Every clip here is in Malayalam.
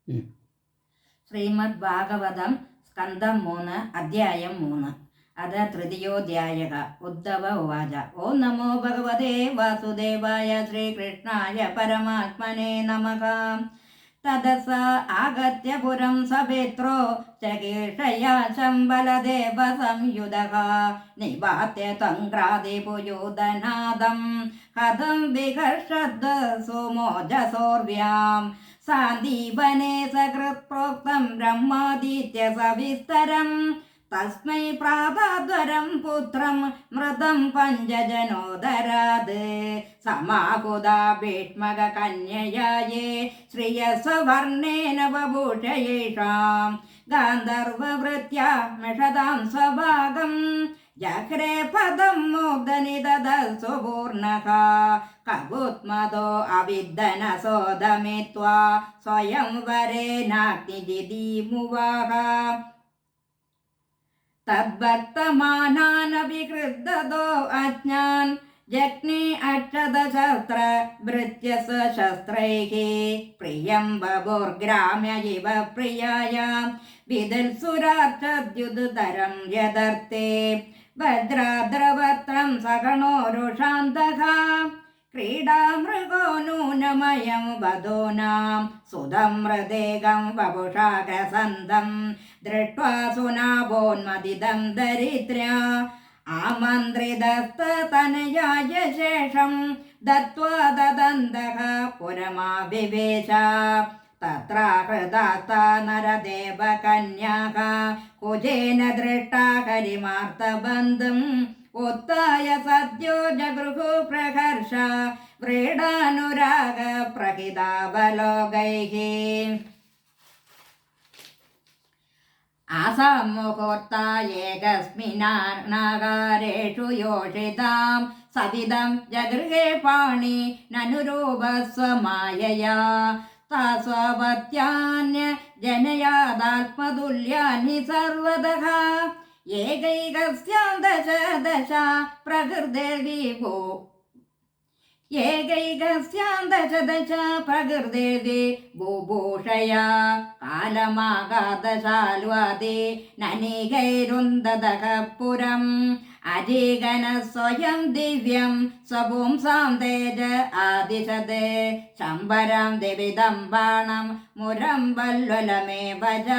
ശ്രീമദ് ഭാഗവതം സ്കന്ധം 3 അധ്യായം 3 അത തൃതീയോധ്യായ. ഉദ്ധവ ഉവാച. ഓം നമോ ഭഗവതേ വാസുദേവായ ശ്രീകൃഷ്ണായ പരമാത്മനെ നമഃ. തദസ ആഗത്യ പുരം സപിത്രോ ചകീർഷയാ ശംബലദേവ സംയുതഃ നിപാത്യ തങ്ക്രാദിപുയൂതനാദം ഹതം വികർഷദ് സുമോജസോർവ്യാം സാന്ദീപനെ സകൃത്പ്രോക്തം ബ്രഹ്മാദിത്യ സവിസ്തരം തസ്മൈ പ്രാതദ്വരം പുത്രം മൃതം പഞ്ചജനോദരാത് സമാഹുതാ ഭീഷ്മക കന്യയായേ ശ്രിയസ്വർണേന ബഭൂഷയേഷാം ഗാന്ധർവവൃത്യാ മിഷതാം സ്വഭാഗം ജഘ്രേ പദം മോദനിദദസ്സു പൂർണഃ കഗുത്മദോ അവിദ്ദനസോദമിത്വാ സ്വയംവരേനാഗ്നിജിതീമുവാഹ തദ്ഭക്തമാനാനവികൃദ്ധദോ അജ്ഞാൻ ജഗ്നി അക്ഷതശസ്ത്ര ഭൃത്യസ ശസ്ത്രൈഃ പ്രിയം ബഭുർഗ്രാമ്യ ഇവ പ്രിയായാം വിദൽസുരാർച്ചദ്യുതരം യദർത്തെ ഭദ്രാദ്രവത്രം സഗണോരുഷാന്തഃ ക്രീഡാമൃഗോ നൂനമയം വധൂനാം സുതം മൃദേകം വപുഷാഗ്രസന്തം ദൃഷ്ട്വാ സുനാഭോന്മദിതം ദരിദ്ര്യാ ആമന്ത്രിതസ്തനയായ ശേഷം ദത്വാ ദദന്തഃ പുരമാവിവേശ തത്രാഹൃതാസ്ത നരദേവ കന്യാഃ കുജേന ദൃഷ്ടാ ഹരിമാർത്തബന്ധം ഉത്തായ സദ്യോ ജഗൃഹു പ്രഹർഷ വ്രീഡാനുരാഗ പ്രഹിതാവലോകൈഃ ആസാം മുഹൂർത്തായേകസ്മിന്നാകാരേഷു യോഷിതാം സവിദം ജഗൃഹേ പാണി നനുരൂപസ്വമായയാ താസ്വപത്യാന്യ ജനയാദാത്മതുല്യാനി സർവദഃ ഏകൈകസ്യാം ദശ ദശ പ്രകൃതിർവിഭോ ഏകൈകസ്യാം ദശ ദശ പ്രകൃതിർവി ബുഭൂഷയാ കാലമാഗതശാൽവാദി നനികൈരുന്ദതഃ പുരം അജീഗന സ്വയം ദിവ്യം സ്വപുംസാം തേജ ആദിശത് ശംബരം ദിവിദം ബാണം മുരം വല്വലമേവ ച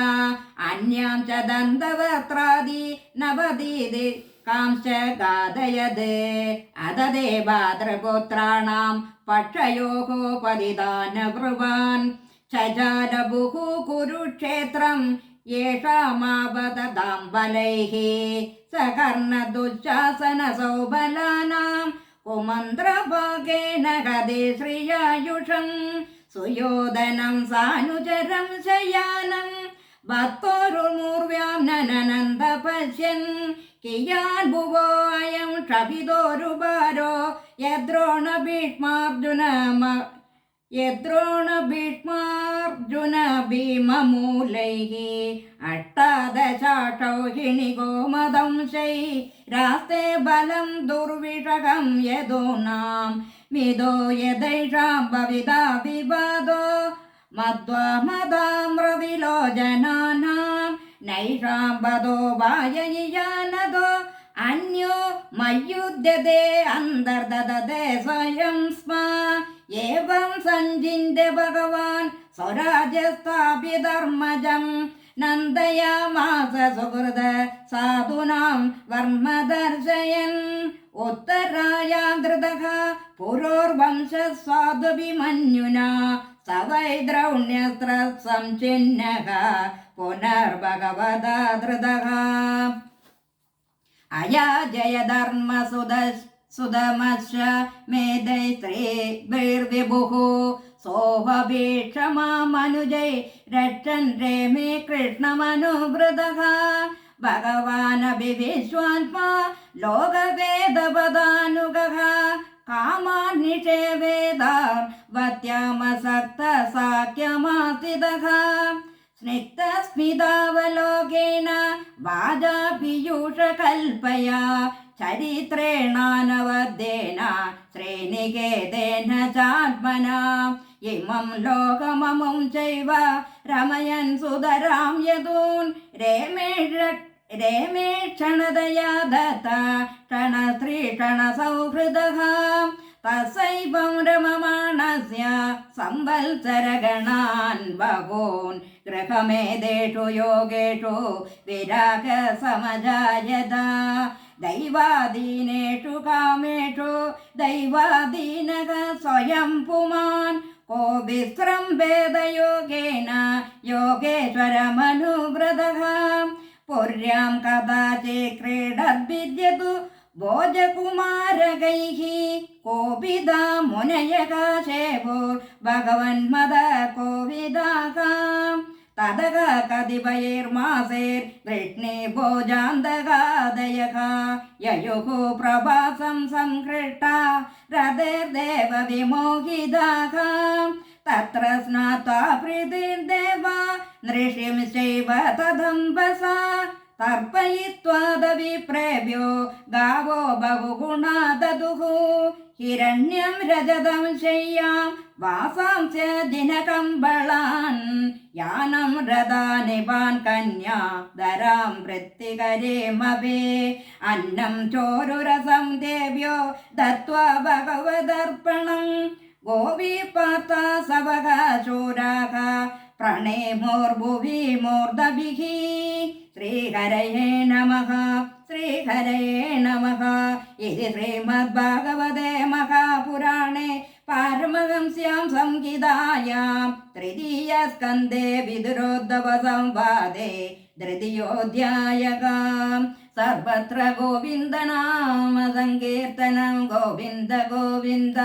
അന്യാം ച ദന്തവക്ത്രാദി നവദീതി കാംശ്ച ഗാദയത് അതദേ ഭാദ്രപുത്രാണാം പക്ഷയോഃ പതിദാനവൃവാൻ ചജാലബുഃ കുരുക്ഷേത്രം യേഷാമാപതതാം ബലൈഃ സകർണദുശ്ശാസനസൗബലാനാം കുമന്ത്രഭാഗേന ഹതേ ശ്രിയായുഷം സുയോധനം സാനുചരം ശയാനം ഭക്തോരുമൂർവ്യാം നനനന്ദ പശ്യൻ കിയാൻ ഭുവോ അയം ക്ഷപിതോരുഭാരോ യദ്രോണ ഭീഷ്മാർജുന ഭീമമൂലൈഃ അഷ്ടാദശാക്ഷൗഹിണി ഗോമദംശൈ രാസ്തേ ബലം ദുർവിഷകം യദൂനാം മിതോ യദൈഷാം ഭവിതാ വിവാദോ മദ്വാമദാമ്രവിലോചനാനാം നൈഷാം വദോ വായയിയാനദോ അന്യോ മയ്യുദ്ധ്യതേ അന്തർദദതേ സ്വയം സ്മ ഏവം സഞ്ജിന്യ ഭഗവാൻ സ്വരാജ്യസ്ഥാപിതർമ്മജം നന്ദയാമാസ സുഹൃദ സാധൂനാം വർമ്മദർശയൻ ഉത്തരായാധൃതഃ പുരോർവംശസ്വാദുഭിമന്യുനാ സ വൈ ദ്രൗണ്യസ്ത്ര സംചിന്നഃ പുനർഭഗവതാ ധൃതഃ അയാജയധർമ്മസുതമശ്ച മേധൈസ്ത്രീഭിർവിഭുഃ സോഹഭീക്ഷമാമനുജൈ രക്ഷൻ രേമേ കൃഷ്ണമനുവൃതഃ ഭഗവാനപി വിശ്വാത്മാ ലോകവേദപദാനുഗഃ കാമാൻ നിഷേവേദാർവത്യാമസക്ത സാഖ്യമാസിതഃ സ്നിഗ്ധസ്മിതാവലോകേന വാജാപീയൂഷകൽപയാ ചരിത്രേണാനവദ്യേന ശ്രീനികേതേന ചാത്മനാ ഇമം ലോകമമും ചൈവ രമയൻ സുതരാം യദൂൻ രേമേ ക്ഷണദയാ ദത്ത ക്ഷണസ്ത്രീ ക്ഷണസൗഹൃദഃ തസൈവം രമമാണസ്യ സംവത്സരഗണാൻ ബഹൂൻ ഗൃഹമേദേഷു യോഗേഷു വിരാഗസമജായത ദൈവാദീനേഷു കാമേഷു ദൈവാദീനഃ സ്വയം പുമാൻ കോ വിസ്രംഭേദയോഗേന യോഗേശ്വരമനുവ്രതഃ പുര്യാം കഥാചി ക്രീഡദ്വിദ്യതു ഭോജകുമാരകൈഃ കോപിതാ മുനയകാശേവോർ ഭഗവന്മദ കോവിദാഃ തദക കതിപയൈർമാസൈർ വൃഷ്ണി ഭോജാന്തകാദയഃ യയുഃ പ്രഭാസം സംഹൃഷ്ടാ രഥൈർദേവ വിമോഹിതാഃ തത്ര സ്നാത്വാ പ്രീതിർദേവ നൃഷിംശ്ചൈവ തദംബസാ തർപ്പയിത്വാദവിപ്രേഭ്യോ ഗാവോ ബഹുഗുണാ ദദുഃ ഹിരണ്യം രജതം ശയ്യാം വാസാംസ്യ ദിനകമ്പളാൻ യാനം രഥാനിപാൻ കന്യാ ധരാം വൃത്തികരേമവേ അന്നം ചോരുരസം ദേവ്യോ ദത്വാ ഭഗവദർപ്പണം ഗോപീപാർത്ത സവഃ ശൂരാഃ പ്രണേമോർഭുവി മൂർധഭിഃ ശ്രീഹരയേ നമഃ ശ്രീഹരയേ നമഃ ഇതി ശ്രീമദ്ഭാഗവതേ മഹാപുരാണേ പാരമഹംസ്യാം സംഹിതായാം തൃതീയസ്കന്ധേ വിദുരോദ്ധവ സംവാദേ തൃതീയോऽധ്യായഃ സർവത്ര ഗോവിന്ദനാമ സങ്കീർത്തനം ഗോവിന്ദ ഗോവിന്ദ.